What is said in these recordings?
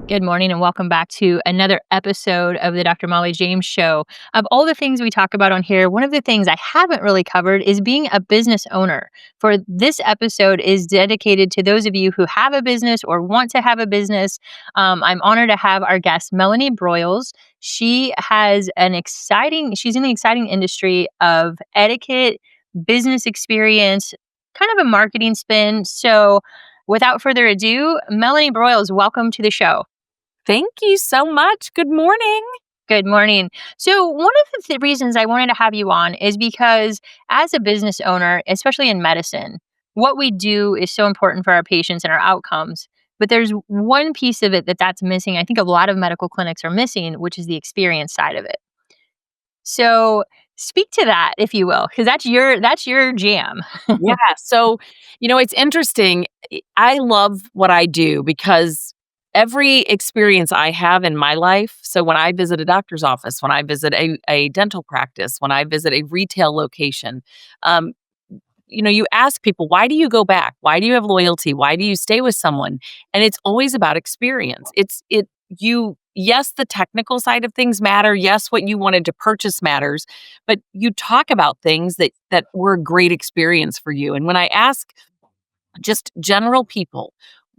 Good morning and welcome back to another episode of the Dr. Mollie James Show. Of all the things we talk about on here, one of the things I haven't really covered is being a business owner. For this episode is dedicated to those of you who have a business or want to have a business. I'm honored to have our guest, Melenie Broyles. She's in the exciting industry of etiquette, business experience, kind of a marketing spin. So without further ado, Melenie Broyles, welcome to the show. Thank you so much. Good morning. Good morning. So, one of the reasons I wanted to have you on is because, as a business owner, especially in medicine, what we do is so important for our patients and our outcomes. But there's one piece of it that's missing. I think a lot of medical clinics are missing, which is the experience side of it. So, speak to that, if you will, because that's your jam. Yeah. So, it's interesting. I love what I do because every experience I have in my life. So, when I visit a doctor's office, when I visit a dental practice, when I visit a retail location, um, you ask people, why do you go back? Why do you have loyalty? Why do you stay with someone? And it's always about experience. Yes, the technical side of things matter. Yes, what you wanted to purchase matters, but you talk about things that were a great experience for you. And when I ask just general people,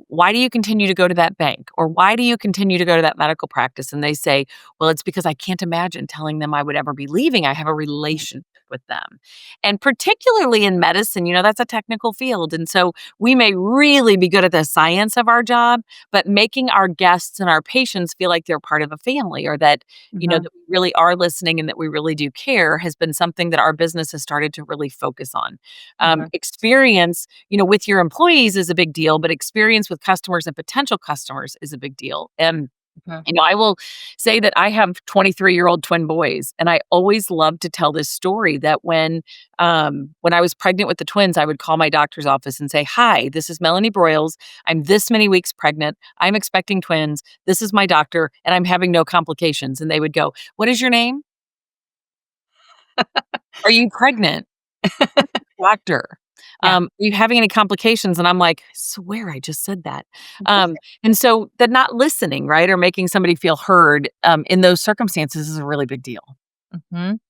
why do you continue to go to that bank? Or why do you continue to go to that medical practice? And they say, well, it's because I can't imagine telling them I would ever be leaving. I have a relationship with them. And particularly in medicine, that's a technical field. And so we may really be good at the science of our job, but making our guests and our patients feel like they're part of a family or that we really are listening and that we really do care has been something that our business has started to really focus on. Mhm. Experience, with your employees is a big deal, but experience with customers and potential customers is a big deal. And Mhm. I will say that I have 23-year-old twin boys, and I always love to tell this story that when I was pregnant with the twins, I would call my doctor's office and say, "Hi, this is Melenie Broyles. I'm this many weeks pregnant. I'm expecting twins. This is my doctor, and I'm having no complications." And they would go, "What is your name? Are you pregnant? Doctor. Yeah. Are you having any complications?" And I'm like, "I swear I just said that." Just And so that not listening, right, or making somebody feel heard, in those circumstances is a really big deal.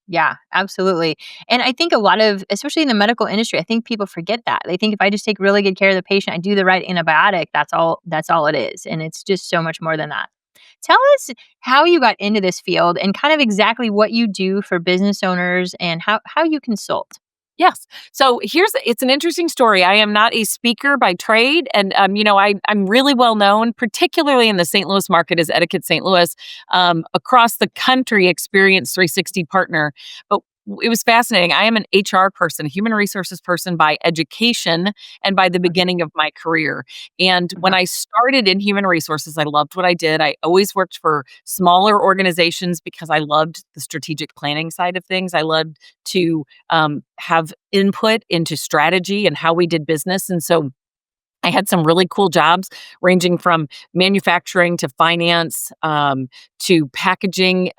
Yeah, absolutely. And I think a lot of, especially in the medical industry, I think people forget that. They think if I just take really good care of the patient, I do the right antibiotic, that's all it is. And it's just so much more than that. Tell us how you got into this field and kind of exactly what you do for business owners and how you consult. Yes. So it's an interesting story. I am not a speaker by trade. And, I'm really well known, particularly in the St. Louis market as Etiquette St. Louis, across the country, Experience 360 partner. But it was fascinating. I am an HR person, a human resources person by education and by the beginning of my career. And when Mhm. I started in human resources, I loved what I did. I always worked for smaller organizations because I loved the strategic planning side of things. I loved to have input into strategy and how we did business. And so I had some really cool jobs ranging from manufacturing to finance to packaging,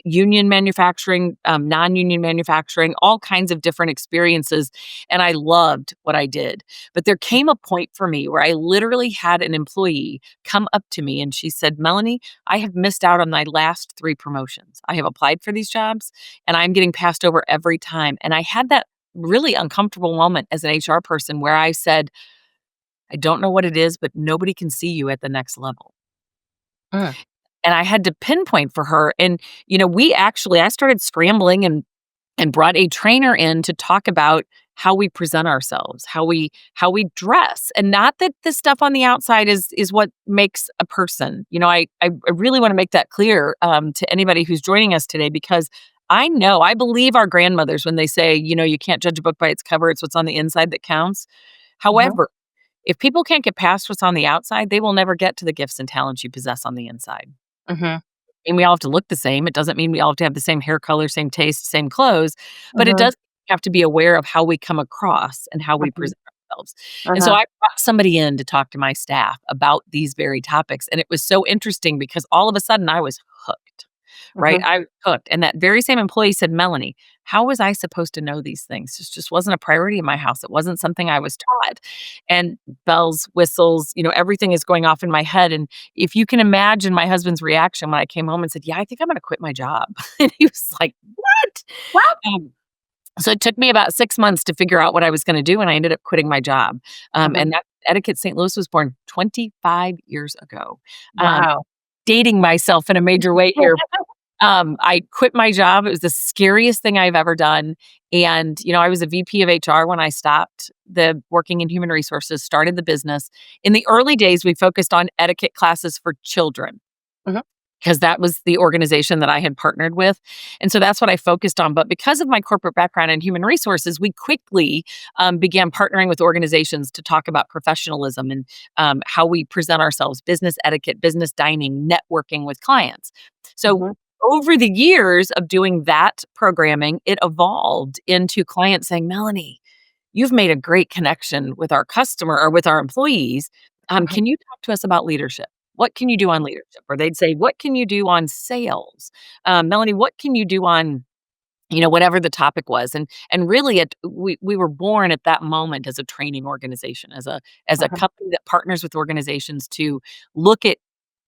union manufacturing, non union manufacturing, all kinds of different experiences. And I loved what I did. But there came a point for me where I literally had an employee come up to me and she said, "Melanie, I have missed out on my last three promotions. I have applied for these jobs and I'm getting passed over every time." And I had that really uncomfortable moment as an HR person where I said, "I don't know what it is, but nobody can see you at the next level." Mm. And I had to pinpoint for her. And, I started scrambling and brought a trainer in to talk about how we present ourselves, how we dress. And not that the stuff on the outside is what makes a person. I really want to make that clear to anybody who's joining us today because I believe our grandmothers when they say, you can't judge a book by its cover, it's what's on the inside that counts. Mhm. However, if people can't get past what's on the outside, they will never get to the gifts and talents you possess on the inside. Mhm. And we all have to look the same. It doesn't mean we all have to have the same hair color, same taste, same clothes, but it Mhm. does have to be aware of how we come across and how we Mhm. present ourselves. And so Uh-huh. I brought somebody in to talk to my staff about these very topics. And it was so interesting because all of a sudden I was hooked. right? Mhm. I cooked. And that very same employee said, Melanie, how was I supposed to know these things? This just wasn't a priority in my house. It wasn't something I was taught. And bells, whistles, everything is going off in my head. And if you can imagine my husband's reaction when I came home and said, yeah, I think I'm going to quit my job. And he was like, what? Wow. Um, so it took me about 6 months to figure out what I was gonna do, and I ended up quitting my job. Mhm. And that Etiquette St. Louis was born 25 years ago. Um, Wow. Dating myself in a major way here. I quit my job. It was the scariest thing I've ever done. And, I was a VP of HR when I stopped the working in human resources, started the business. In the early days, we focused on etiquette classes for children Mhm. because that was the organization that I had partnered with. And so that's what I focused on. But because of my corporate background in human resources, we quickly began partnering with organizations to talk about professionalism and how we present ourselves, business etiquette, business dining, networking with clients. So Mhm. over the years of doing that programming, it evolved into clients saying, Melanie, you've made a great connection with our customer or with our employees. Mhm. Can you talk to us about leadership? What can you do on leadership? Or they'd say, what can you do on sales? Melanie, what can you do on whatever the topic was? And really, we were born at that moment as a training organization, as a Mhm. company that partners with organizations to look at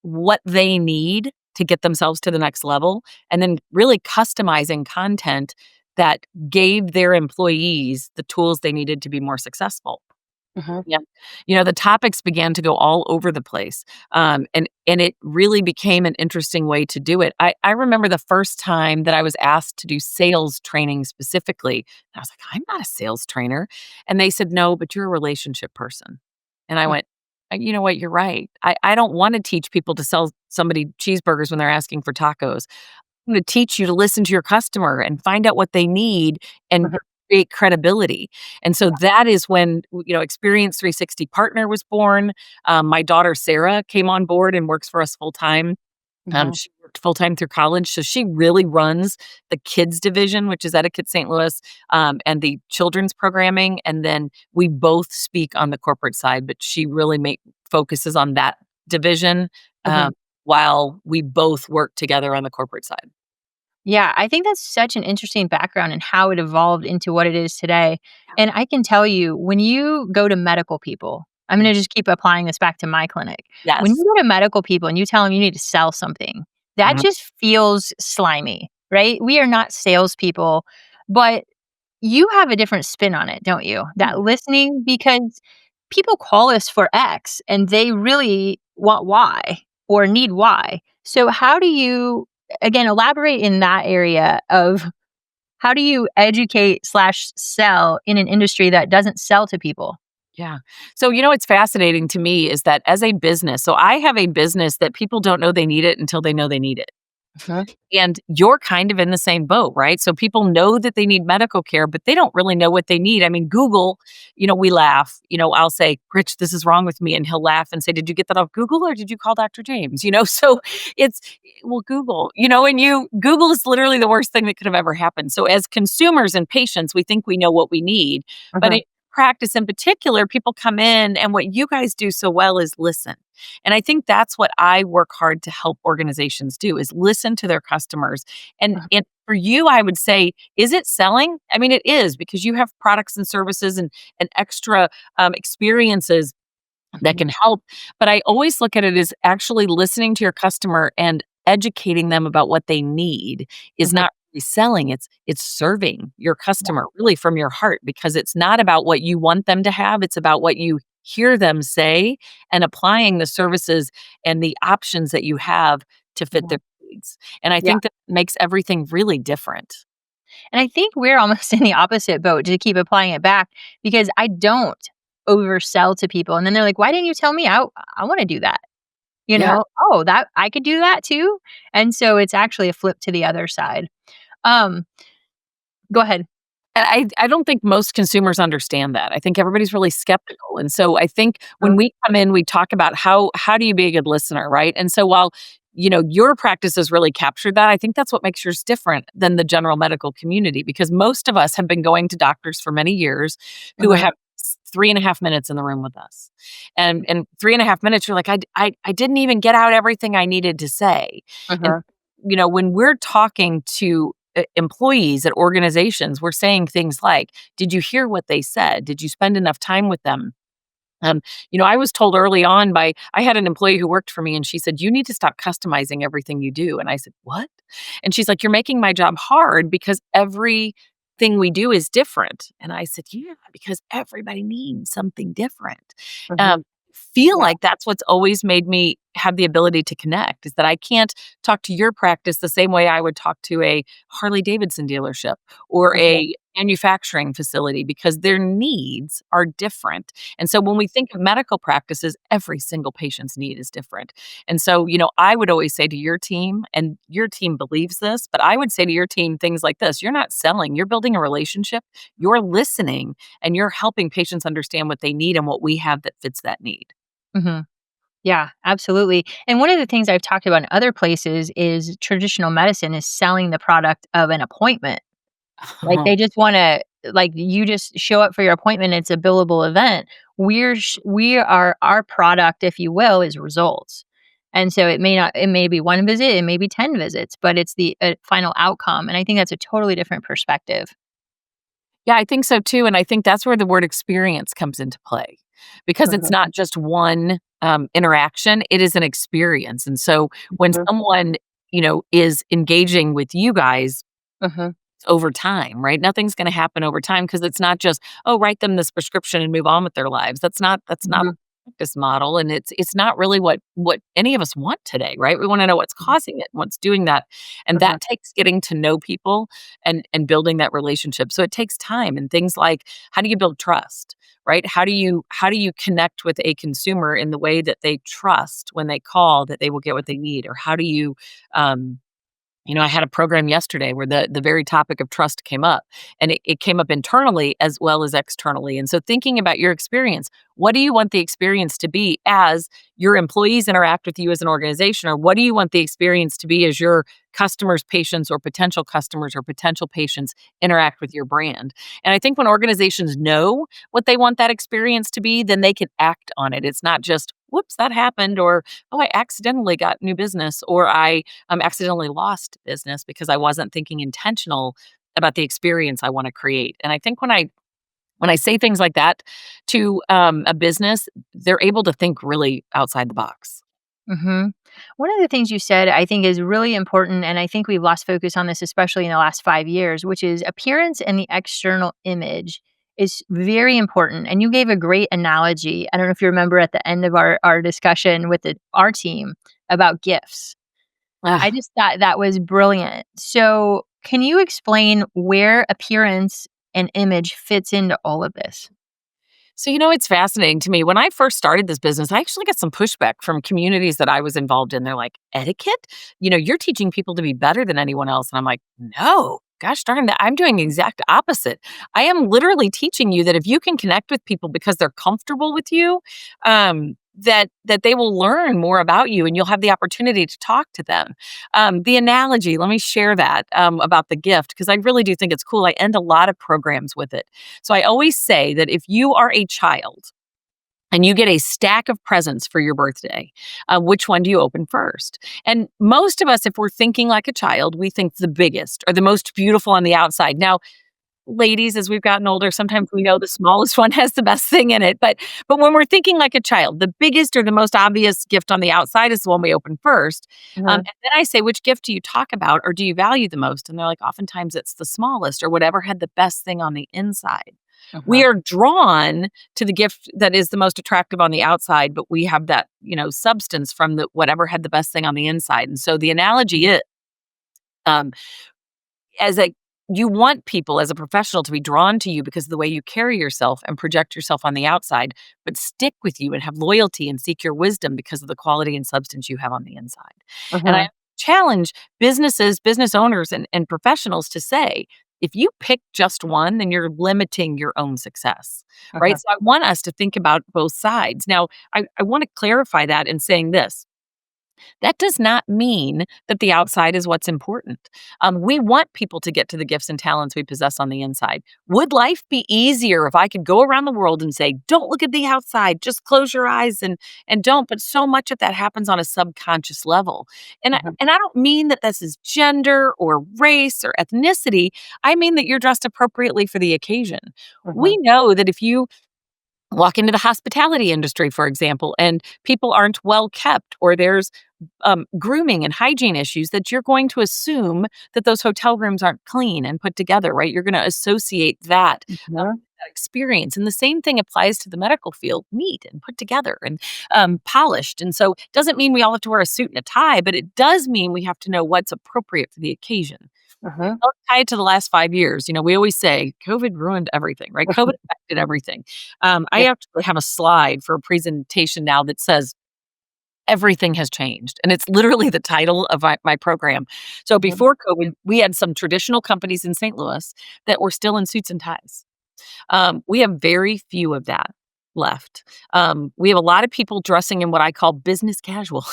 what they need to get themselves to the next level, and then really customizing content that gave their employees the tools they needed to be more successful. Mhm. Yeah. The topics began to go all over the place. And it really became an interesting way to do it. I remember the first time that I was asked to do sales training specifically. I was like, I'm not a sales trainer. And they said, no, but you're a relationship person. And I Mm. went, you know what? You're right. I don't want to teach people to sell somebody cheeseburgers when they're asking for tacos. I'm gonna teach you to listen to your customer and find out what they need and Mhm. create credibility. And so that is when, Experience 360 Partner was born. My daughter, Sarah, came on board and works for us full time. Mhm. She worked full time through college, so she really runs the kids division, which is Etiquette St. Louis, and the children's programming. And then we both speak on the corporate side, but she really focuses on that division, Mhm. while we both work together on the corporate side. Yeah, I think that's such an interesting background and how it evolved into what it is today. And I can tell you, when you go to medical people, I'm going Mm. to just keep applying this back to my clinic. When Yes. you go to medical people and you tell them you need to sell something, that Mhm. just feels slimy, right? We are not salespeople, but you have a different spin on it, don't you? That Mm. listening, because people call us for X and they really want Y or need Y. So, how do you, again, elaborate in that area of how do you educate slash sell in an industry that doesn't sell to people? Yeah. So, what's fascinating to me is that as a business, so I have a business that people don't know they need it until they know they need it. Mhm. And you're kind of in the same boat, right? So people know that they need medical care, but they don't really know what they need. I mean, Google, we laugh. I'll say, Rich, this is wrong with me. And he'll laugh and say, did you get that off Google or did you call Dr. James? So it's, well, Google, and Google is literally the worst thing that could have ever happened. So as consumers and patients, we think we know what we need. But in Mhm. practice in particular, people come in and what you guys do so well is listen. And I think that's what I work hard to help organizations do is listen to their customers. And for you, I would say, is it selling? I mean, it is because you have products and services and extra experiences that Mhm. can help. But I always look at it as actually listening to your customer and educating them about what they need is Mhm. not really selling. It's serving your Yeah. customer really from your heart because it's not about what you want them to have. It's about what you hear them say and applying the services and the options that you have to fit Mhm. their needs. And I Yeah. think that makes everything really different. And I think we're almost in the opposite boat to keep applying it back because I don't oversell to people. And then they're like, why didn't you tell me? I want to do that. Yeah. Oh, that I could do that too. And so it's actually a flip to the other side. Um, Go ahead. And I don't think most consumers understand that. I think everybody's really skeptical, and so I think when Mhm. we come in, we talk about how do you be a good listener, right? And so while, your practice has really captured that, I think that's what makes yours different than the general medical community because most of us have been going to doctors for many years who Mhm. have 3.5 minutes in the room with us. And 3.5 minutes, you're like, I didn't even get out everything I needed to say. And Mhm. when we're talking to employees at organizations, we're saying things like, did you hear what they said? Did you spend enough time with them? Um, I was told early on I had an employee who worked for me and she said, "You need to stop customizing everything you do." And I said, "What?" And she's like, "You're making my job hard because everything we do is different." And I said, "Yeah, because everybody needs something different." Mhm. Um, feel Yeah. like that's what's always made me have the ability to connect is that I can't talk to your practice the same way I would talk to a Harley Davidson dealership or Mhm. a manufacturing facility because their needs are different. And so when we think of medical practices, every single patient's need is different. And so, I would always say to your team, and your team believes this, but I would say to your team things like this: you're not selling, you're building a relationship, you're listening, and you're helping patients understand what they need and what we have that fits that need. Mhm. Yeah, absolutely. And one of the things I've talked about in other places is traditional medicine is selling the product of an appointment. Like, they just wanna like, you just show up for your appointment, it's a billable event. We are our product, if you will, is results. And so it may be 1 visit, it may be 10 visits, but it's the, final outcome, and I think that's a totally different perspective. Yeah, I think so too, and I think that's where the word experience comes into play, because it's Mhm, not just one, interaction, it is an experience, and so when mhm, someone, is engaging with you guys mhm, over time, right? Nothing's gonna happen over time because it's not just, "Oh, write them this prescription and move on with their lives." That's not mhm, a practice model, and it's not really what any of us want today, right? We wanna know what's mhm, causing it, what's doing that, and mhm, that takes getting to know people and building that relationship. So it takes time and things like, how do you build trust, right? How do you connect with a consumer in the way that they trust when they call that they will get what they need? Or how do you, um I had a program yesterday where the very topic of trust came up, and it came up internally as well as externally. And so thinking about your experience, what do you want the experience to be as your employees interact with you as an organization? Or what do you want the experience to be as your customers, patients, or potential customers or potential patients interact with your brand? And I think when organizations know what they want that experience to be, then they can act on it. It's not just, whoops, that happened, or, oh, I accidentally got new business, or I accidentally lost business because I wasn't thinking intentional about the experience I want to create. And I think when I say things like that to a business, they're able to think really outside the box. mhm. One of the things you said I think is really important, and I think we've lost focus on this, especially in the last 5 years, which is appearance and the external image is very important, and you gave a great analogy. I don't know if you remember at the end of our discussion with our team about gifts. I Ah, just thought that was brilliant. So, can you explain where appearance and image fits into all of this? So, it's fascinating to me. When I first started this business, I actually got some pushback from communities that I was involved in. They're like, etiquette? You're teaching people to be better than anyone else. And I'm like, no, gosh darn that. I'm doing the exact opposite. I am literally teaching you that if you can connect with people because they're comfortable with you, that they will learn more about you and you'll have the opportunity to talk to them. The analogy, let me share that about the gift, because I really do think it's cool. I end a lot of programs with it. So I always say that if you are a child and you get a stack of presents for your birthday, which one do you open first? And most of us, if we're thinking like a child, we think the biggest or the most beautiful on the outside. Now, ladies, as we've gotten older, sometimes we know the smallest one has the best thing in it. But when we're thinking like a child, the biggest or the most obvious gift on the outside is the one we open first. Uh-huh, And then I say, which gift do you talk about or do you value the most? And they're like, oftentimes it's the smallest or whatever had the best thing on the inside. uh-huh, We are drawn to the gift that is the most attractive on the outside, but we have that, substance from the whatever had the best thing on the inside. And so the analogy is, um, as a you want people as a professional to be drawn to you because of the way you carry yourself and project yourself on the outside, but stick with you and have loyalty and seek your wisdom because of the quality and substance you have on the inside. And I uh-huh, challenge businesses, business owners, and professionals to say, if you pick just one, then you're limiting your own success, right? uh-huh, So I want us to think about both sides. Now, I want to clarify that in saying this. That does not mean that the outside is what's important. We want people to get to the gifts and talents we possess on the inside. Would life be easier if I could go around the world and say, "Don't look at the outside, just close your eyes and don't"? But so much of that happens on a subconscious level, Mhm. and I don't mean that this is gender or race or ethnicity. I mean that you're dressed appropriately for the occasion. We Mhm. know that if you walk into the hospitality industry, for example, and people aren't well kept, or there's grooming and hygiene issues, that you're going to assume that those hotel rooms aren't clean and put together, right? You're going to associate Mhm. that experience. And the same thing applies to the medical field: neat and put together and polished. And so it doesn't mean we all have to wear a suit and a tie, but it does mean we have to know what's appropriate for the occasion. Mhm. I'll tie it to the last 5 years. We always say COVID ruined everything, right? COVID affected everything. I Yeah. actually have a slide for a presentation now that says everything has changed, and it's literally the title of my program. So Mhm. before COVID, we had some traditional companies in St. Louis that were still in suits and ties. We have very few of that left. We have a lot of people dressing in what I call business casual.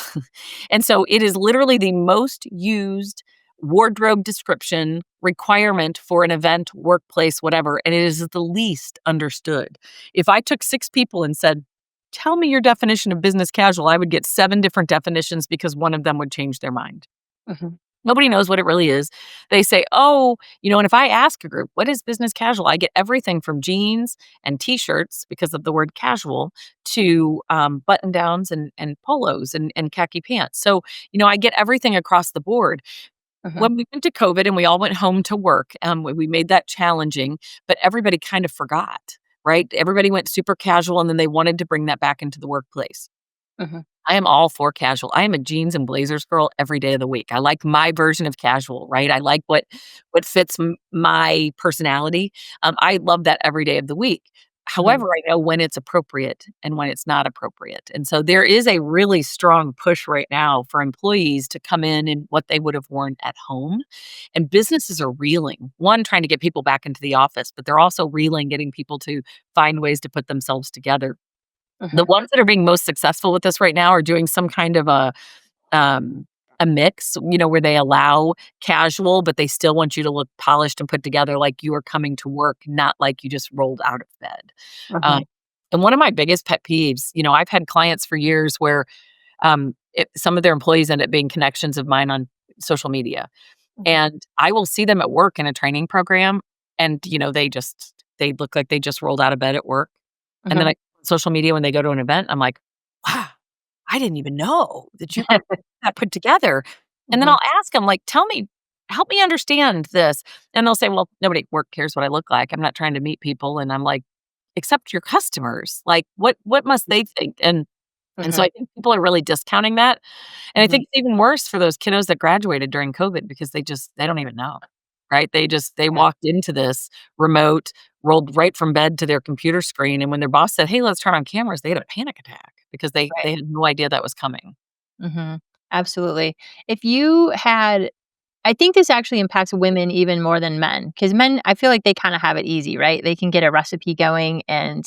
And so it is literally the most used wardrobe description requirement for an event, workplace, whatever, and it is the least understood. If I took 6 people and said, "Tell me your definition of business casual," I would get 7 different definitions because one of them would change their mind. Mhm. Nobody knows what it really is. They say, "Oh," and if I ask a group, "What is business casual?" I get everything from jeans and t-shirts because of the word casual to button downs and polos and khaki pants. So, I get everything across the board. Mhm. When we went to COVID and we all went home to work, we made that challenging, but everybody kind of forgot, right? Everybody went super casual and then they wanted to bring that back into the workplace. Mhm. I am all for casual. I am a jeans and blazers girl every day of the week. I like my version of casual, right? I like what fits my personality. I love that every day of the week. Mhm. However, I know when it's appropriate and when it's not appropriate. And so there is a really strong push right now for employees to come in what they would have worn at home. And businesses are reeling. One, trying to get people back into the office, but they're also reeling, getting people to find ways to put themselves together. The Mhm. ones that are being most successful with this right now are doing some kind of um, a mix, where they allow casual, but they still want you to look polished and put together like you are coming to work, not like you just rolled out of bed. Um, Mhm. and one of my biggest pet peeves, I've had clients for years where some of their employees end up being connections of mine on social media. Mhm. And I will see them at work in a training program, and, they look like they just rolled out of bed at work. And then Mhm. social media, when they go to an event, I'm like, "Wow, I didn't even know that you were that put together." And then Mhm. I'll ask them, like, "Tell me, help me understand this." And they'll say, "Well, nobody at work cares what I look like. I'm not trying to meet people." And I'm like, "Except your customers. Like, what must they think?" And so Mhm. I think people are really discounting that. And I Mhm. think it's even worse for those kiddos that graduated during COVID because they don't even know, right? They Yeah. walked into this remote, rolled right from bed to their computer screen, and when their boss said, "Hey, let's turn on cameras," they had a panic attack because Right. they had no idea that was coming. Mhm. Absolutely. If you had I think this actually impacts women even more than men, because men, I feel like they kinda have it easy, right? They can get a recipe going, and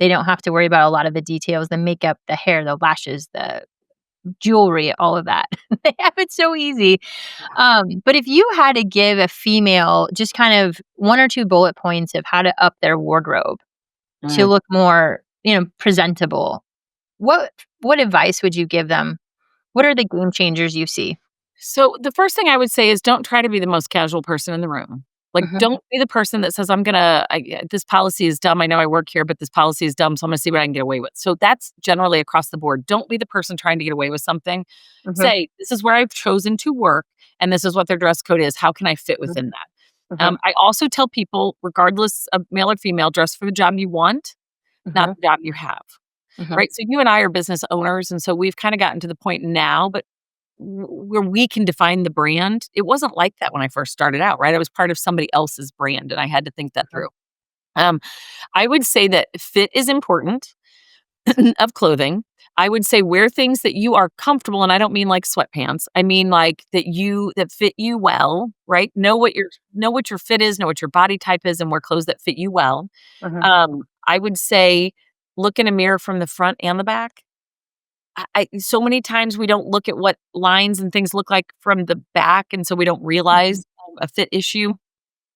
they don't have to worry about a lot of the details, the makeup, the hair, the lashes, the jewelry, all of that. They have it so easy. But if you had to give a female just kind of 1 or 2 bullet points of how to up their wardrobe to Mm. look more, presentable, what what advice would you give them? What are the game changers you see? So the first thing I would say is don't try to be the most casual person in the room. Like, Mhm. don't be the person that says, this policy is dumb. I know I work here, but this policy is dumb. So I'm going to see what I can get away with. So that's generally across the board. Don't be the person trying to get away with something. Mhm. Say, this is where I've chosen to work and this is what their dress code is. How can I fit Mhm. within that? Mhm. I also tell people, regardless of male or female, dress for the job you want, not Mhm. the job you have. Mhm. Right. So you and I are business owners. And so we've kind of gotten to the point now, but where we can define the brand. It wasn't like that when I first started out, right? I was part of somebody else's brand and I had to think that Mhm. through. Um, I would say that fit is important of clothing. I would say wear things that you are comfortable, and I don't mean like sweatpants. I mean like that fit you well, right? Know what your fit is, know what your body type is, and wear clothes that fit you well. Mhm. I would say look in a mirror from the front and the back. so many times we don't look at what lines and things look like from the back, and so we don't Mhm. realize a fit issue.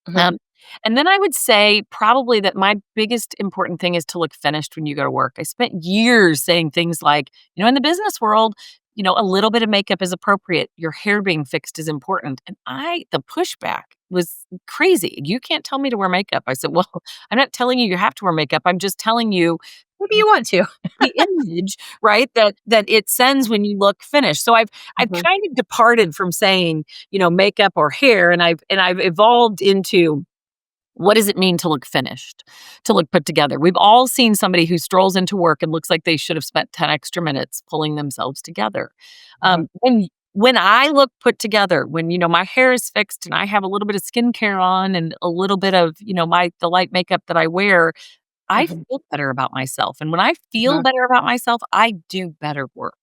Mhm. Um, and then I would say probably that my biggest important thing is to look finished when you go to work. I spent years saying things like, in the business world, a little bit of makeup is appropriate. Your hair being fixed is important. And the pushback was crazy. You can't tell me to wear makeup. I said, well, I'm not telling you have to wear makeup. I'm just telling you Maybe you want to. the image, right, that it sends when you look finished. So I've Mhm. kind of departed from saying, makeup or hair, and I've evolved into what does it mean to look finished, to look put together? We've all seen somebody who strolls into work and looks like they should have spent 10 extra minutes pulling themselves together. Mhm. When I look put together, when my hair is fixed and I have a little bit of skincare on and a little bit of the light makeup that I wear, I Mhm. feel better about myself, and when I feel Mhm. better about myself, I do better work.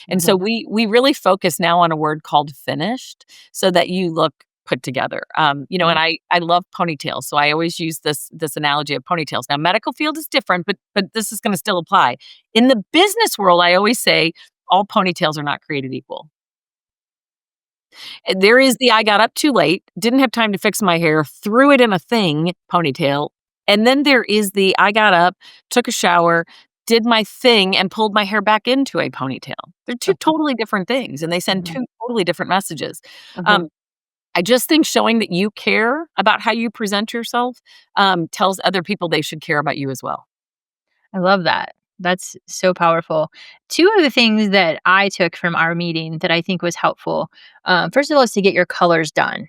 And so Mhm. we really focus now on a word called finished so that you look put together. And Mhm. I love ponytails, so I always use this analogy of ponytails. Now, medical field is different, but this is gonna still apply. In the business world, I always say all ponytails are not created equal. There is the I got up too late, didn't have time to fix my hair, threw it in a thing ponytail, and then there is the I got up, took a shower, did my thing, and pulled my hair back into a ponytail. They're 2 Mhm. totally different things, and they send Mhm. 2 totally different messages. Mhm. Um, I just think showing that you care about how you present yourself, tells other people they should care about you as well. I love that. That's so powerful. Two of the things that I took from our meeting that I think was helpful, first of all, is to get your colors done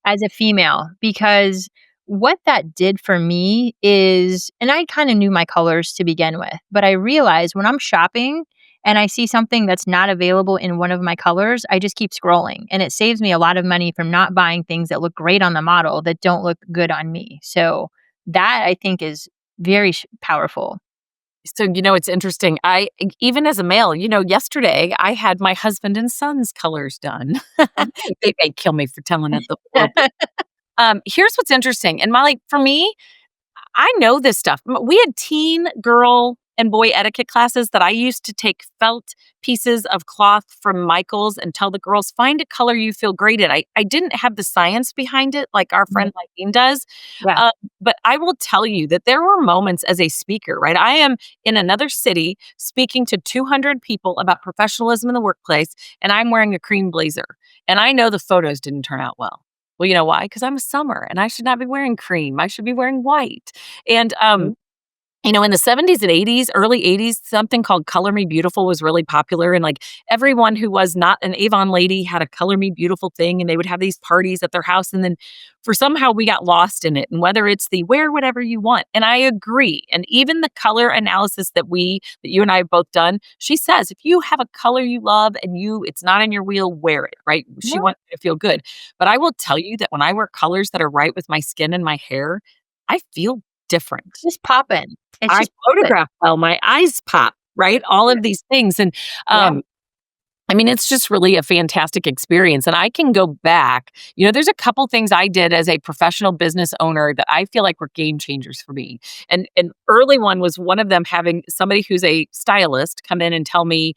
as a female, because what that did for me is, and I kind of knew my colors to begin with, but I realized when I'm shopping and I see something that's not available in one of my colors, I just keep scrolling. And it saves me a lot of money from not buying things that look great on the model that don't look good on me. So that I think is very powerful. So, it's interesting. Even as a male, yesterday I had my husband and son's colors done. Oh, They may kill me for telling it the full. nice. Here's what's interesting, and Molly, for me, I know this stuff. We had teen girl and boy etiquette classes that I used to take felt pieces of cloth from Michael's and tell the girls, find a color you feel great in. I didn't have the science behind it like our Mhm. friend Eileen does. Yeah. But I will tell you that there were moments as a speaker, right? I am in another city speaking to 200 people about professionalism in the workplace, and I'm wearing a cream blazer. And I know the photos didn't turn out well. Well, you know why? Because I'm a summer and I should not be wearing cream. I should be wearing white. And Mhm. in the 70s and 80s, early 80s, something called Color Me Beautiful was really popular, and, like, everyone who was not an Avon lady had a Color Me Beautiful thing, and they would have these parties at their house, and then for somehow we got lost in it, and whether it's the wear whatever you want, and I agree, and even the color analysis that you and I have both done, she says, "If you have a color you love and it's not in your wheel, wear it," right? She Yeah. wants you to feel good, but I will tell you that when I wear colors that are right with my skin and my hair, I feel different. Just popping. It's I just popping. photograph well, my eyes pop, right? All Yeah. of these things, and, Yeah. um, I mean, it's just really a fantastic experience, and I can go back there's a couple things I did as a professional business owner that I feel like were game changers for me, and an early one was one of them having somebody who's a stylist come in and tell me,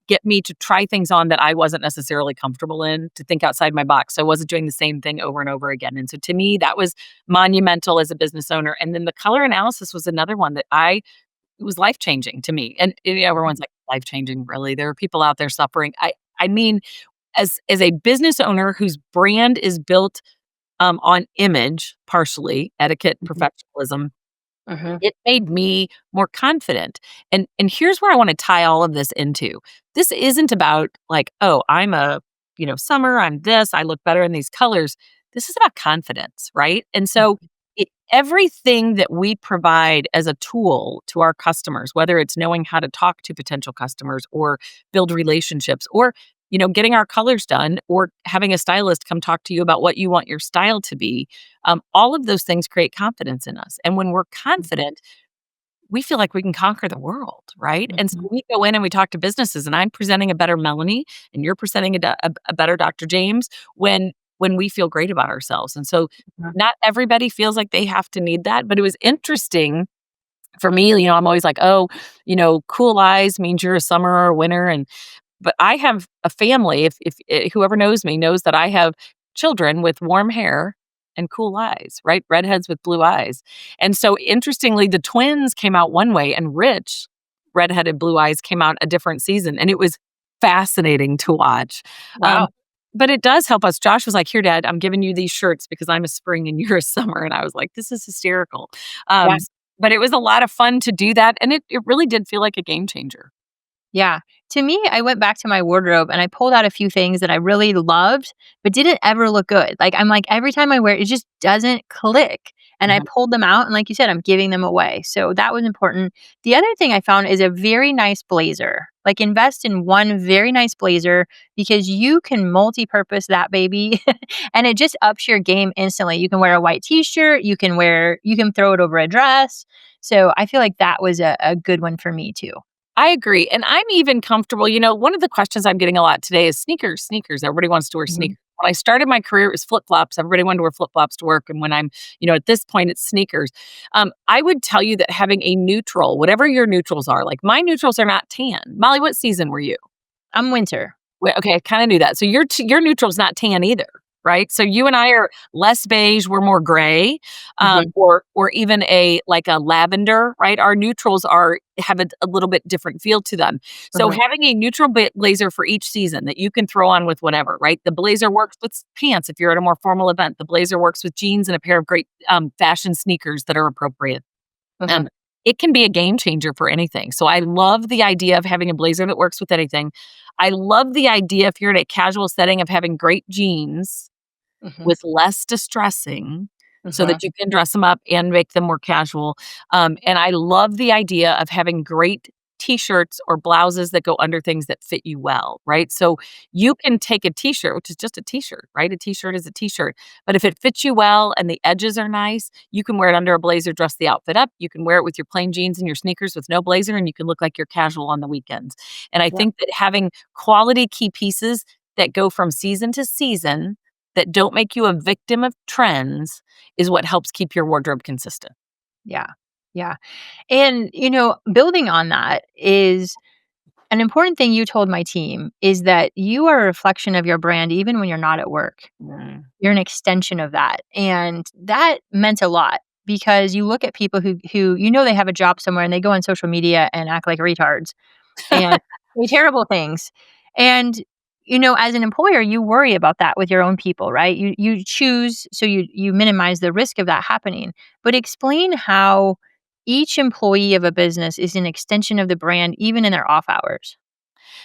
get me to try things on that I wasn't necessarily comfortable in, to think outside my box, so I wasn't doing the same thing over and over again, and so to me, that was monumental as a business owner, and then the color analysis was another one that it was life changing to me, and, Mhm. everyone's like, "Life changing, really? There are people out there suffering." I mean, as a business owner whose brand is built, on image, partially, etiquette, Mhm. professionalism, Mhm. it made me more confident, and here's where I wanna tie all of this into. This isn't about, like, "Oh, I'm a, summer, I'm this, I look better in these colors." This is about confidence, right? And so, everything that we provide as a tool to our customers, whether it's knowing how to talk to potential customers or build relationships or, getting our colors done or having a stylist come talk to you about what you want your style to be, all of those things create confidence in us. And when we're Mhm. confident, we feel like we can conquer the world, right? And so Mhm. we go in and we talk to businesses, and I'm presenting a better Melanie, and you're presenting a better Dr. James when we feel great about ourselves. And so Mhm. not everybody feels like they have to need that, but it was interesting For me, I'm always like, "Oh, cool eyes means you're a summer or a winter," but I have a family, if whoever knows me knows that I have children with warm hair and cool eyes, right? Redheads with blue eyes. And so interestingly, the twins came out one way and Rich, redheaded blue eyes, came out a different season, and it was fascinating to watch. Um, Wow. but it does help us. Josh was like, "Here, Dad, I'm giving you these shirts because I'm a spring and you're a summer." And I was like, "This is hysterical." Yeah. But it was a lot of fun to do that, and it really did feel like a game changer. Yeah. To me, I went back to my wardrobe and I pulled out a few things that I really loved, but didn't ever look good. Like, I'm like, every time I wear it, it just doesn't click. And I Mhm. pulled them out. And like you said, I'm giving them away. So that was important. The other thing I found is a very nice blazer. Like, invest in one very nice blazer because you can multi purpose that baby and it just ups your game instantly. You can wear a white t shirt, you can throw it over a dress. So I feel like that was a good one for me too. I agree, and I'm even comfortable one of the questions I'm getting a lot today is sneakers, sneakers. Everybody wants to wear Mhm. sneakers. When I started my career, it was flip-flops. Everybody wanted to wear flip-flops to work, and when at this point, it's sneakers. I would tell you that having a neutral, whatever your neutrals are, like my neutrals are not tan. Molly, what season were you? I'm winter. Okay, I kinda knew that. So your neutral's not tan either, right? So you and I are less beige, we're more gray, Mhm. or even a lavender, right? Our neutrals have a little bit different feel to them. So Uh-huh. having a neutral blazer for each season that you can throw on with whatever, right? The blazer works with pants if you're at a more formal event. The blazer works with jeans and a pair of great, fashion sneakers that are appropriate. Uh-huh. Um, it can be a game changer for anything. So I love the idea of having a blazer that works with anything. I love the idea if you're in a casual setting of having great jeans Mhm. with less distressing so Uh-huh. that you can dress them up and make them more casual. And I love the idea of having great t-shirts or blouses that go under things that fit you well, right? So you can take a t-shirt, which is just a t-shirt, right? A t-shirt is a t-shirt. But if it fits you well and the edges are nice, you can wear it under a blazer, dress the outfit up. You can wear it with your plain jeans and your sneakers with no blazer, and you can look like you're casual on the weekends. And I Yeah. think that having quality key pieces that go from season to season that don't make you a victim of trends is what helps keep your wardrobe consistent. Yeah. Yeah. And, building on that is an important thing you told my team is that you are a reflection of your brand even when you're not at work. Mm. You're an extension of that. And that meant a lot because you look at people who they have a job somewhere and they go on social media and act like retards and say terrible things. And as an employer, you worry about that with your own people, right? You choose so you minimize the risk of that happening. But explain how each employee of a business is an extension of the brand even in their off hours.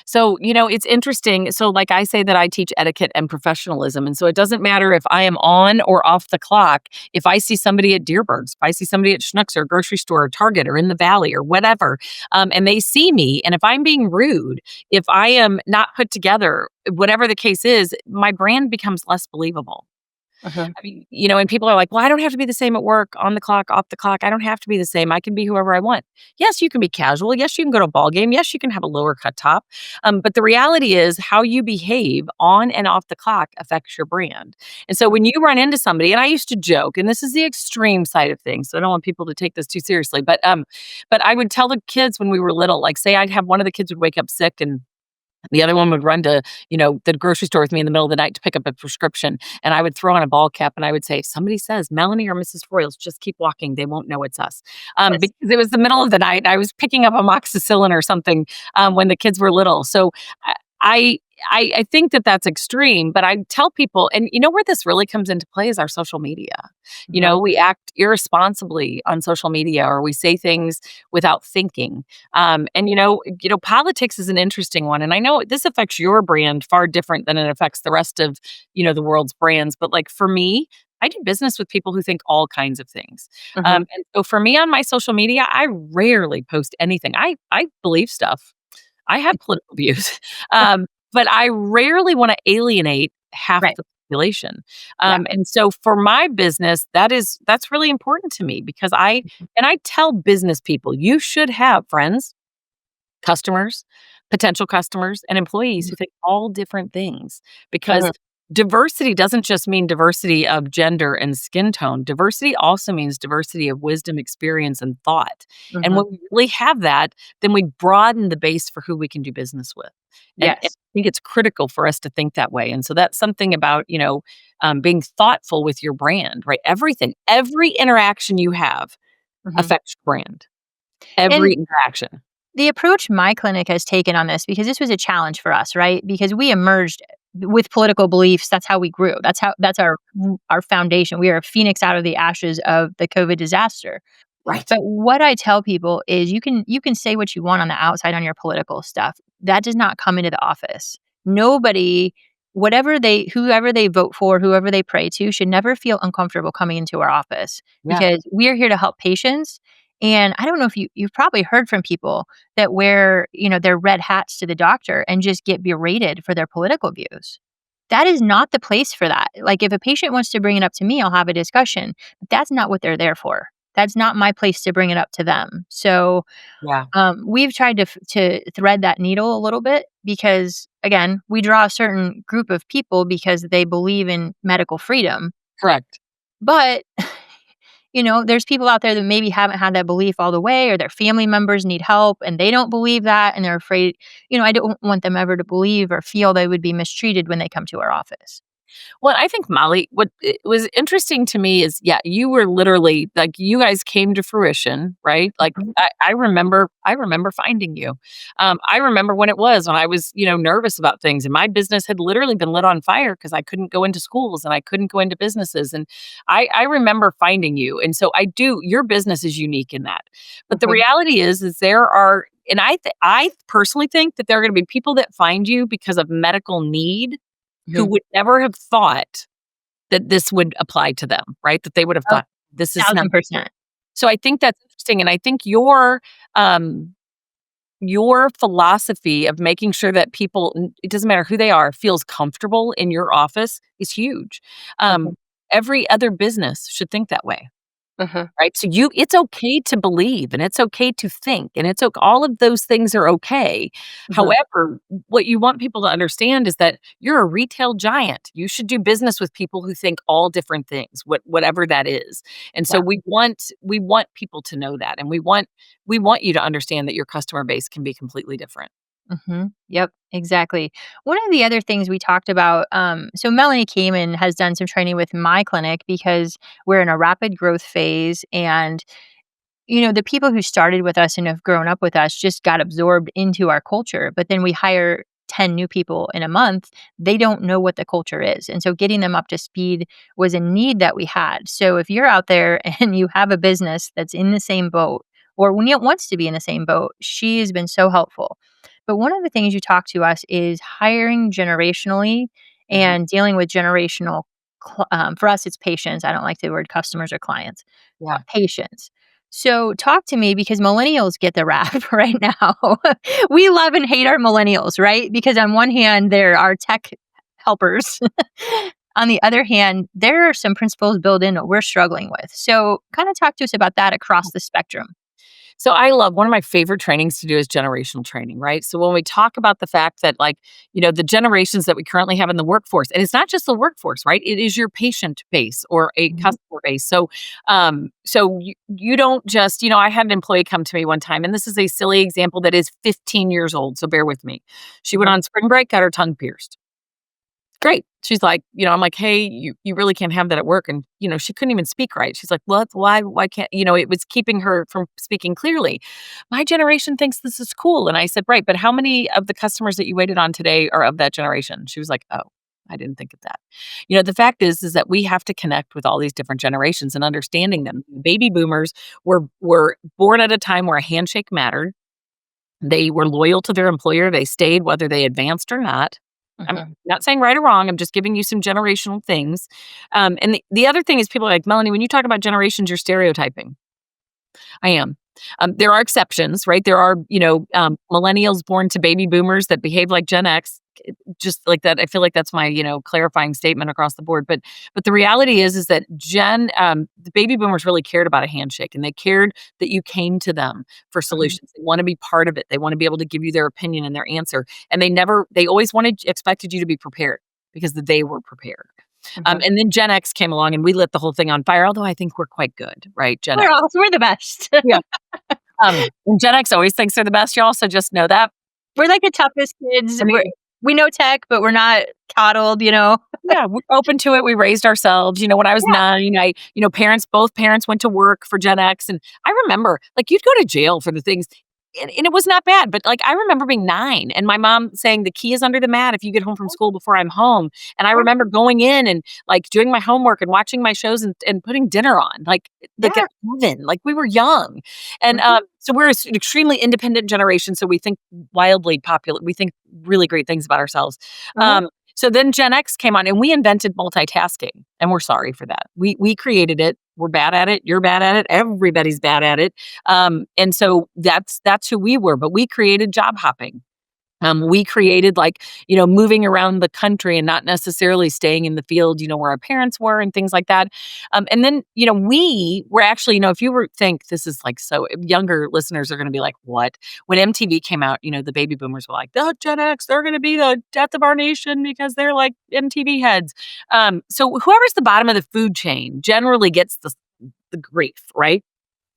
So, it's interesting. So, like I say that I teach etiquette and professionalism. And so it doesn't matter if I am on or off the clock. If I see somebody at Deerberg's, if I see somebody at Schnucks or grocery store or Target or in the Valley or whatever, and they see me, and if I'm being rude, if I am not put together, whatever the case is, my brand becomes less believable. Uh-huh. I mean, and people are like, "Well, I don't have to be the same at work, on the clock, off the clock. I don't have to be the same. I can be whoever I want." Yes, you can be casual. Yes, you can go to a ball game. Yes, you can have a lower cut top. But the reality is, how you behave on and off the clock affects your brand. And so when you run into somebody, and I used to joke, and this is the extreme side of things, so I don't want people to take this too seriously. But I would tell the kids when we were little, like, say I'd have one of the kids would wake up sick and the other one would run to, the grocery store with me in the middle of the night to pick up a prescription, and I would throw on a ball cap, and I would say, "If somebody says Melanie or Mrs. Broyles, just keep walking. They won't know it's us." Yes. Because it was the middle of the night, and I was picking up amoxicillin or something, when the kids were little. So I I I think that that's extreme, but I tell people, and where this really comes into play is our social media. Uh-huh. We act irresponsibly on social media, or we say things without thinking. And politics is an interesting one, and I know this affects your brand far different than it affects the rest of the world's brands. But like for me, I do business with people who think all kinds of things. Uh-huh. And so for me on my social media, I rarely post anything. I believe stuff. I have political views, but I rarely want to alienate half Right. the population. Yeah. And so for my business, that's really important to me because I tell business people, you should have friends, customers, potential customers, and employees who think all different things because Uh-huh. diversity doesn't just mean diversity of gender and skin tone. Diversity also means diversity of wisdom, experience, and thought. And Mhm. when we really have that, then we broaden the base for who we can do business with. And Yes. I think it's critical for us to think that way. And so that's something about, being thoughtful with your brand, right? Everything, every interaction you have Mhm. affects your brand. And Every interaction. the approach my clinic has taken on this, because this was a challenge for us, right? Because we emerged with political beliefs. That's how we grew. That's our foundation. We are a phoenix out of the ashes of the COVID disaster. Right. But what I tell people is you can say what you want on the outside on your political stuff. That does not come into the office. Nobody, whoever they vote for, whoever they pray to, should never feel uncomfortable coming into our office, Yeah. because we are here to help patients. And I don't know if you've probably heard from people that wear, their red hats to the doctor and just get berated for their political views. That is not the place for that. Like, if a patient wants to bring it up to me, I'll have a discussion, but that's not what they're there for. That's not my place to bring it up to them. So, Yeah. we've tried to thread that needle a little bit, because, again, we draw a certain group of people because they believe in medical freedom. Correct. But, there's people out there that maybe haven't had that belief all the way, or their family members need help and they don't believe that. And they're afraid, I don't want them ever to believe or feel they would be mistreated when they come to our office. Well, I think, Molly, what it was interesting to me is, yeah, you were literally like, you guys came to fruition, right? Like, Mhm. I remember finding you. I remember when it was when I was, nervous about things, and my business had literally been lit on fire because I couldn't go into schools and I couldn't go into businesses, and I remember finding you, and so I do. Your business is unique in that, but the Mhm. reality is there are. And I personally think that there are going to be people that find you because of medical need who Mhm. would never have thought that this would apply to them, right? That they would have Oh, thought, "This is not." 1,000%. So I think that's interesting, and I think your philosophy of making sure that people, it doesn't matter who they are, feels comfortable in your office is huge. Mhm. Every other business should think that way. Mhm. Right? So it's okay to believe, and it's okay to think, and it's okay, all of those things are okay. Mhm. However, what you want people to understand is that you're a retail giant. You should do business with people who think all different things, whatever that is. And so Yeah. we want people to know that, and we want you to understand that your customer base can be completely different. Mhm. Yep, exactly. One of the other things we talked about, so Melanie came and has done some training with my clinic, because we're in a rapid growth phase. And, the people who started with us and have grown up with us just got absorbed into our culture. But then we hire 10 new people in a month. They don't know what the culture is. And so getting them up to speed was a need that we had. So if you're out there and you have a business that's in the same boat, or when it wants to be in the same boat, she has been so helpful. But one of the things you talk to us is hiring generationally Mhm. and dealing with generational. For us, it's patients. I don't like the word customers or clients. Yeah. Patients. So talk to me, because millennials get the rap right now. We love and hate our millennials, right? Because on one hand, they're our tech helpers. On the other hand, there are some principles built in that we're struggling with. So kind of talk to us about that across the spectrum. So I love one of my favorite trainings to do is generational training, right? So when we talk about the fact that, like, the generations that we currently have in the workforce, and it's not just the workforce, right? It is your patient base or a Mhm. customer base. So you don't just, I had an employee come to me one time, and this is a silly example that is 15 years old, so bear with me. She went Mhm. on spring break, got her tongue pierced. Great. She's like, I'm like, "Hey, you really can't have that at work." And, she couldn't even speak right. She's like, "What? Why can't," it was keeping her from speaking clearly. "My generation thinks this is cool." And I said, "Right, but how many of the customers that you waited on today are of that generation?" She was like, "Oh, I didn't think of that." The fact is that we have to connect with all these different generations and understanding them. Baby boomers were born at a time where a handshake mattered. They were loyal to their employer. They stayed whether they advanced or not. I'm Mhm. not saying right or wrong. I'm just giving you some generational things. And the other thing is, people are like, "Melanie, when you talk about generations, you're stereotyping." I am. There are exceptions, right? There are, millennials born to baby boomers that behave like Gen X. Just like that, I feel like that's my, clarifying statement across the board. But the reality is that the baby boomers really cared about a handshake, and they cared that you came to them for Mhm. solutions. They want to be part of it. They want to be able to give you their opinion and their answer. And they always expected you to be prepared, because they were prepared. Mhm. And then Gen X came along and we lit the whole thing on fire, although I think we're quite good, right? Gen X. We're the best. Yeah. And Gen X always thinks they're the best, y'all, so just know that. We're like the toughest kids. I mean, We know tech, but we're not coddled, you know? yeah, we're open to it. We raised ourselves. When I was Yeah, 9, both parents went to work for Gen X. And I remember, like, you'd go to jail for the things, and it was not bad. But, like, I remember being 9 and my mom saying, the key is under the mat if you get home from school before I'm home. And I yeah, remember going in and, like, doing my homework and watching my shows and putting dinner on, like yeah. at 7. Like, we were young. And Mhm, so we're an extremely independent generation. So we think wildly popular. We think really great things about ourselves. mhm. So then Gen X came on and we invented multitasking, and we're sorry for that. We created it. We're bad at it. You're bad at it. Everybody's bad at it. And so that's who we were. But we created job hopping. We created, like, moving around the country and not necessarily staying in the field, where our parents were and things like that. And then, we were actually, if you were think this is like, so younger listeners are going to be like, what? When MTV came out, the baby boomers were like, the Gen X, they're going to be the death of our nation because they're like MTV heads. So whoever's the bottom of the food chain generally gets the grief, right?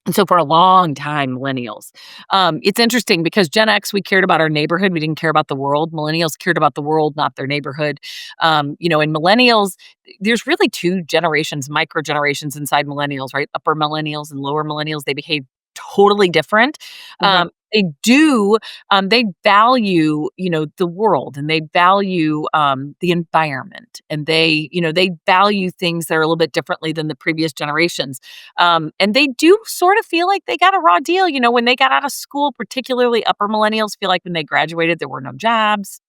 And so for a long time, millennials. It's interesting because Gen X, we cared about our neighborhood. We didn't care about the world. Millennials cared about the world, not their neighborhood. And millennials, there's really two generations, micro generations inside millennials, right? Upper millennials and lower millennials. They behave totally different. Mhm. They value, the world, and they value the environment, and they value things that are a little bit differently than the previous generations. And they do sort of feel like they got a raw deal, when they got out of school, particularly upper millennials feel like when they graduated, there were no jobs.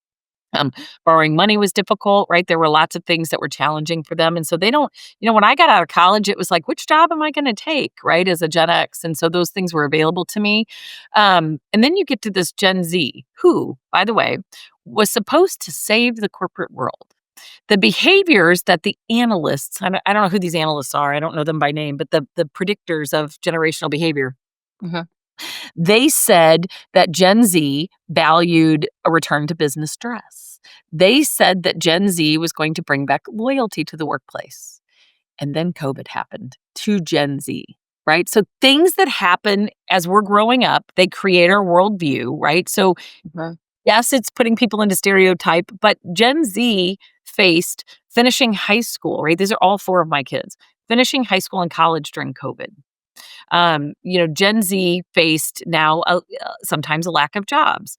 Um, Borrowing money was difficult, right? There were lots of things that were challenging for them. And so they don't, when I got out of college, it was like, which job am I going to take, right? As a Gen X. And so those things were available to me. And then you get to this Gen Z, who, by the way, was supposed to save the corporate world. The behaviors that the analysts, I don't know who these analysts are, I don't know them by name, but the predictors of generational behavior, Mhm. they said that Gen Z valued a return to business dress. They said that Gen Z was going to bring back loyalty to the workplace. And then COVID happened to Gen Z, right? So things that happen as we're growing up, they create our worldview, right? So Mhm. yes, it's putting people into stereotype, but Gen Z faced finishing high school, right? These are all 4 of my kids, finishing high school and college during COVID. Gen Z faced now sometimes a lack of jobs.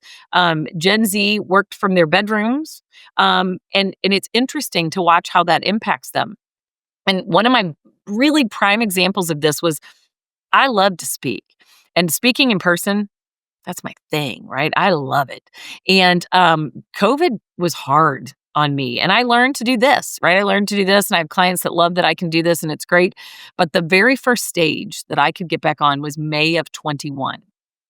Gen Z worked from their bedrooms, and it's interesting to watch how that impacts them. And one of my really prime examples of this was I love to speak, and speaking in person, that's my thing, right? I love it. And COVID was hard on me. And I learned to do this, right? I learned to do this. And I have clients that love that I can do this, and it's great. But the very first stage that I could get back on was May of 21,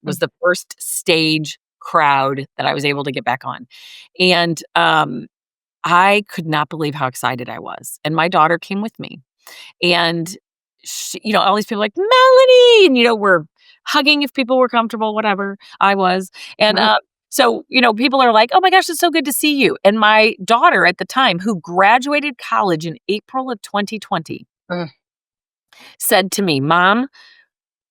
was Mm. the first stage crowd that I was able to get back on. And I could not believe how excited I was. And my daughter came with me. And all these people like, Melanie, and, we're hugging if people were comfortable, whatever, I was. And, Mhm. so, people are like, "Oh my gosh, it's so good to see you." And my daughter at the time, who graduated college in April of 2020, Mm. said to me, "Mom,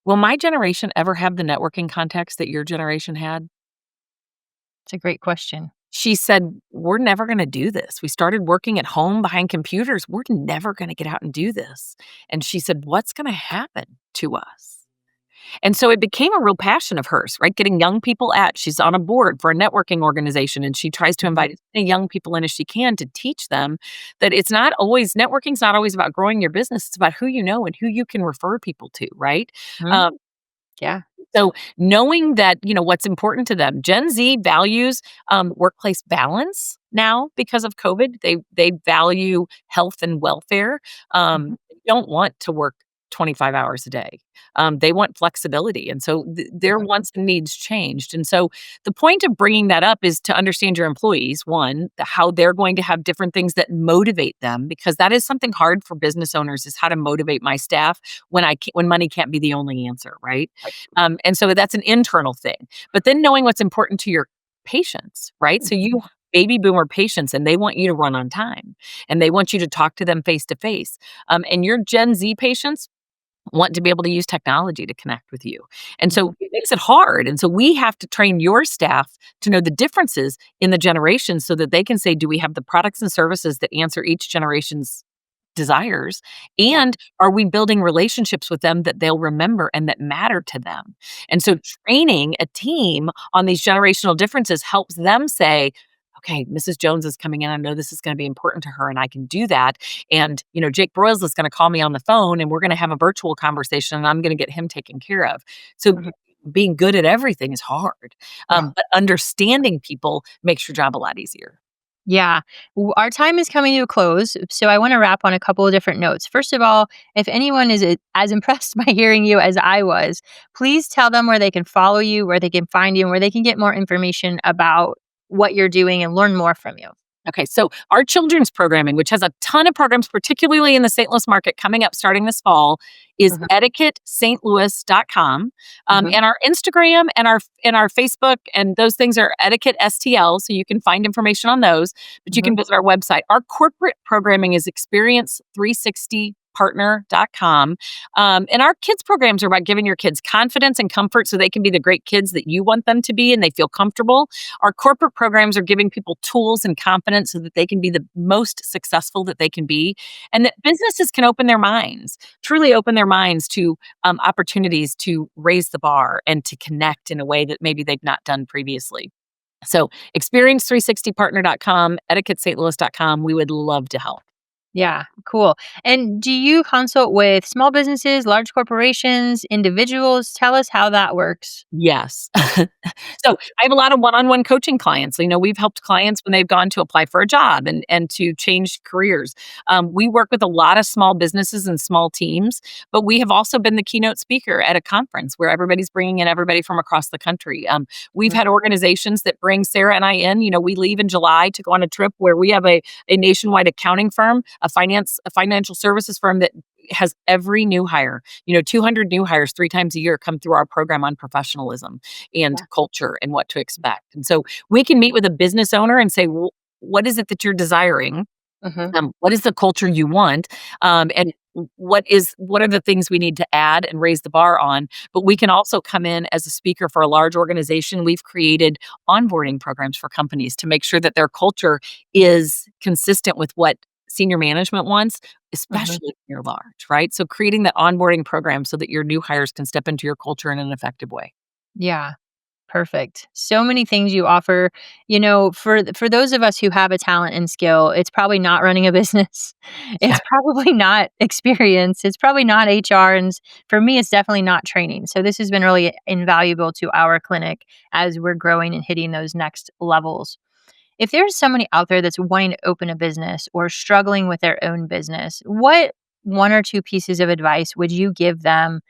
will my generation ever have the networking contacts that your generation had?" It's a great question. She said, "We're never gonna do this. We started working at home behind computers. We're never gonna get out and do this." And she said, "What's gonna happen to us?" And so it became a real passion of hers, right? Getting young people she's on a board for a networking organization, and she tries to Mhm. invite as many young people in as she can to teach them that networking's not always about growing your business. It's about who you know and who you can refer people to, right? Mhm. Um, Yeah. so knowing that, what's important to them, Gen Z values workplace balance now because of COVID. They value health and welfare. Mhm. They don't want to work 25 hours a day. They want flexibility, and so their Mhm. wants and needs changed. And so the point of bringing that up is to understand your employees. One, how they're going to have different things that motivate them, because that is something hard for business owners, is how to motivate my staff when money can't be the only answer, right? Right. And so that's an internal thing. But then knowing what's important to your patients, right? So Mhm. baby boomer patients, and they want you to run on time, and they want you to talk to them face to face. And your Gen Z patients want to be able to use technology to connect with you. And Mhm. so it makes it hard. And so we have to train your staff to know the differences in the generations so that they can say, do we have the products and services that answer each generation's desires? Yeah. And are we building relationships with them that they'll remember and that matter to them? And so training a team on these generational differences helps them say, okay, Mrs. Jones is coming in. I know this is going to be important to her and I can do that. And, Jake Broyles is going to call me on the phone and we're going to have a virtual conversation and I'm going to get him taken care of. So Mhm. being good at everything is hard. Yeah. But understanding people makes your job a lot easier. Yeah. Our time is coming to a close, so I want to wrap on a couple of different notes. First of all, if anyone is as impressed by hearing you as I was, please tell them where they can follow you, where they can find you, and where they can get more information about what you're doing and learn more from you. Okay, so our children's programming, which has a ton of programs, particularly in the St. Louis market coming up starting this fall, is Mhm. etiquettestlouis.com. Mhm. And our Instagram and our Facebook and those things are etiquette STL, so you can find information on those, but you Mhm. can visit our website. Our corporate programming is experience360partner.com. And our kids programs are about giving your kids confidence and comfort so they can be the great kids that you want them to be and they feel comfortable. Our corporate programs are giving people tools and confidence so that they can be the most successful that they can be, and that businesses can open their minds, truly open their minds to opportunities to raise the bar and to connect in a way that maybe they've not done previously. So, experience360partner.com, etiquettestlouis.com. We would love to help. Yeah, cool. And do you consult with small businesses, large corporations, individuals? Tell us how that works. Yes. So I have a lot of one-on-one coaching clients. We've helped clients when they've gone to apply for a job and to change careers. We work with a lot of small businesses and small teams, but we have also been the keynote speaker at a conference where everybody's bringing in everybody from across the country. We've Mhm. had organizations that bring Sarah and I in. We leave in July to go on a trip where we have a nationwide accounting firm, a financial services firm that has every new hire, 200 new hires 3 times a year come through our program on professionalism and Yeah. culture and what to expect. And so we can meet with a business owner and say, what is it that you're desiring? Mhm. What is the culture you want? And what are the things we need to add and raise the bar on? But we can also come in as a speaker for a large organization. We've created onboarding programs for companies to make sure that their culture is consistent with what senior management wants, Mhm. especially when you're large, right? So creating that onboarding program so that your new hires can step into your culture in an effective way. Yeah. Perfect. So many things you offer. For those of us who have a talent and skill, it's probably not running a business. Yeah. It's probably not experience. It's probably not HR, and for me, it's definitely not training. So this has been really invaluable to our clinic as we're growing and hitting those next levels. If there's somebody out there that's wanting to open a business or struggling with their own business, what one or two pieces of advice would you give them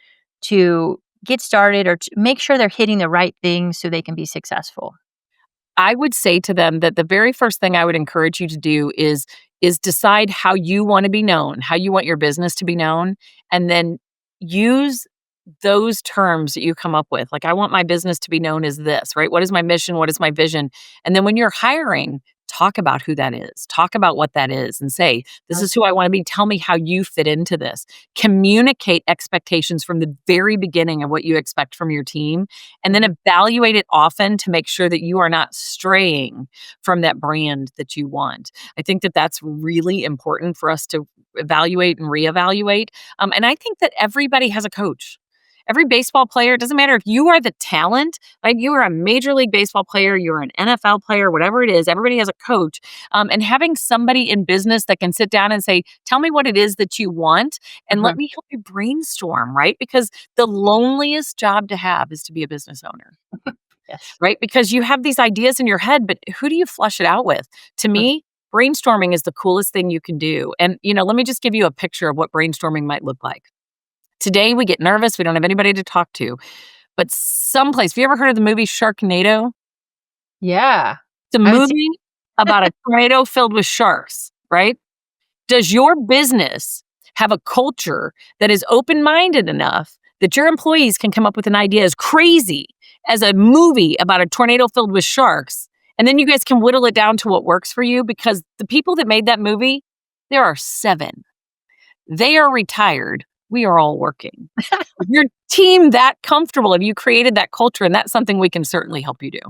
to get started or to make sure they're hitting the right things so they can be successful? I would say to them that the very first thing I would encourage you to do is decide how you want to be known, how you want your business to be known, and then use those terms that you come up with. Like, I want my business to be known as this, right? What is my mission? What is my vision? And then when you're hiring, talk about who that is. Talk about what that is and say, this Mhm. is who I want to be. Tell me how you fit into this. Communicate expectations from the very beginning of what you expect from your team, and then Mhm. evaluate it often to make sure that you are not straying from that brand that you want. I think that that's really important for us to evaluate and reevaluate. And I think that everybody has a coach. Every baseball player, it doesn't matter if you are the talent, like you are a major league baseball player, you're an NFL player, whatever it is, everybody has a coach. And having somebody in business that can sit down and say, tell me what it is that you want and let Mhm. me help you brainstorm, right? Because the loneliest job to have is to be a business owner, Yes. right? Because you have these ideas in your head, but who do you flush it out with? To Mhm. me, brainstorming is the coolest thing you can do. And, let me just give you a picture of what brainstorming might look like. Today we get nervous, we don't have anybody to talk to. But someplace, have you ever heard of the movie Sharknado? Yeah. It's a I haven't seen. movie about a tornado filled with sharks, right? Does your business have a culture that is open-minded enough that your employees can come up with an idea as crazy as a movie about a tornado filled with sharks And then you guys can whittle it down to what works for you because the people that made that movie, there are 7. They are retired. We are all working. If your team that comfortable, if you created that culture, and that's something we can certainly help you do.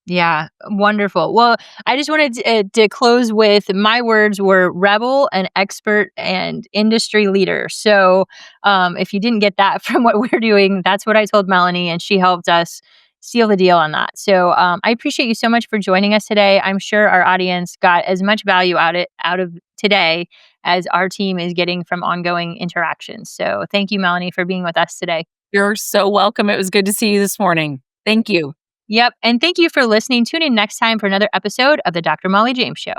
Yeah, wonderful. Well, I just wanted to close with my words were rebel, an expert, and industry leader. So, if you didn't get that from what we're doing, that's what I told Melanie, and she helped us seal the deal on that. So, I appreciate you so much for joining us today. I'm sure our audience got as much value out of today as our team is getting from ongoing interactions. So, thank you, Melanie, for being with us today. You're so welcome. It was good to see you this morning. Thank you. Yep. And thank you for listening. Tune in next time for another episode of the Dr. Mollie James Show.